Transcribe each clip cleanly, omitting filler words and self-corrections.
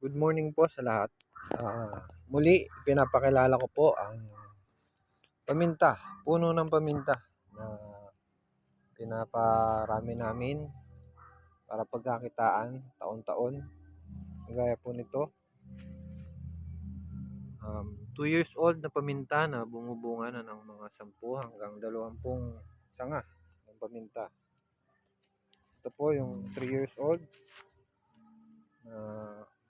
Good morning po sa lahat. Muli, pinapakilala ko po ang paminta, puno ng paminta na pinaparami namin para pagkakitaan taon-taon. Gaya po nito, 2 years old na paminta na bumubunga na ng mga 10 hanggang 20 sanga ng paminta. Ito po yung 3 years old na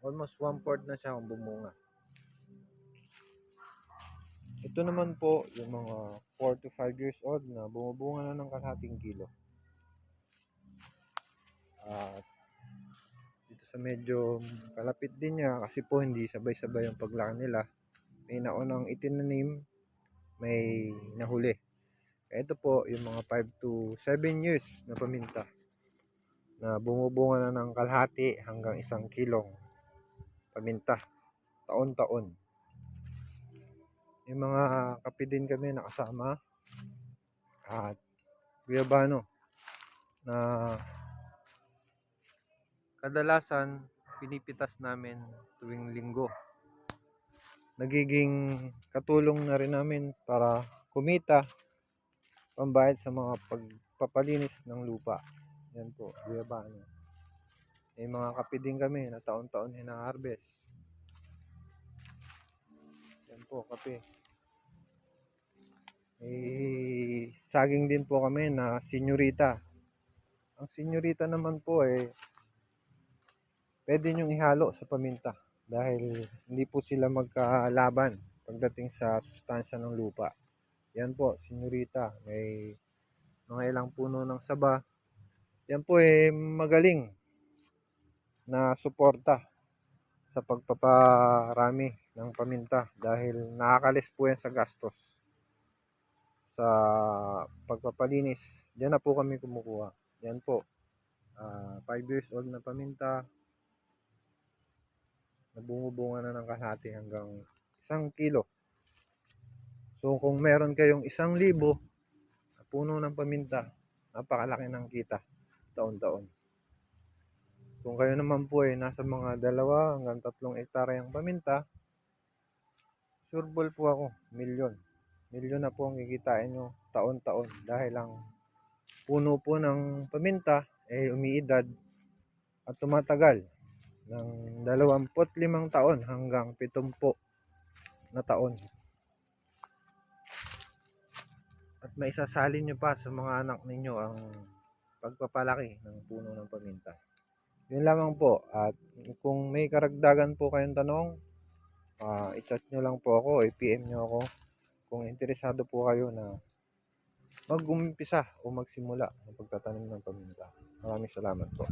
almost 1/4 na siya kung bumunga. Ito naman po yung mga 4 to 5 years old na bumubunga na ng kalahating kilo. At dito sa medyo kalapit din niya kasi po hindi sabay-sabay yung paglaki nila. May naunang itinanim, may nahuli. Ito po yung mga 5 to 7 years na paminta na bumubunga na ng kalahati hanggang 1 kilong paminta taon-taon. Yung mga kape din kami nakasama at guyabano na kadalasan pinipitas namin tuwing linggo. Nagiging katulong na rin namin para kumita, pambayad sa mga pagpapalinis ng lupa. Yan po, guyabano. May mga kape din kami na taon-taon hina-harvest. Yan po, kape. May saging din po kami na senyorita. Ang senyorita naman po pwede nyong ihalo sa paminta dahil hindi po sila magkalaban pagdating sa sustansya ng lupa. Yan po, senyorita. May mga ilang puno ng saba. Yan po magaling na suporta sa pagpaparami ng paminta dahil nakakalis po yan sa gastos sa pagpapalinis. Diyan na po kami kumukuha. Yan po, 5 years old na paminta na bumubunga na ng kalahati hanggang 1 kilo. So kung meron kayong 1,000 na puno ng paminta, napakalaki ng kita taon-taon. Kung kayo naman po nasa mga 2 hanggang 3 hektaryang paminta, sureball po ako, milyon. Milyon na po ang kikitain nyo taon-taon dahil ang puno po ng paminta umiidad at tumatagal ng 25 taon hanggang 70 na taon. At maisasalin nyo pa sa mga anak ninyo ang pagpapalaki ng puno ng paminta. Yun lamang po. At kung may karagdagan po kayong tanong, i-chat nyo lang po ako, i-PM nyo ako kung interesado po kayo na mag-umpisa o magsimula ng pagtatanim ng paminta. Maraming salamat po.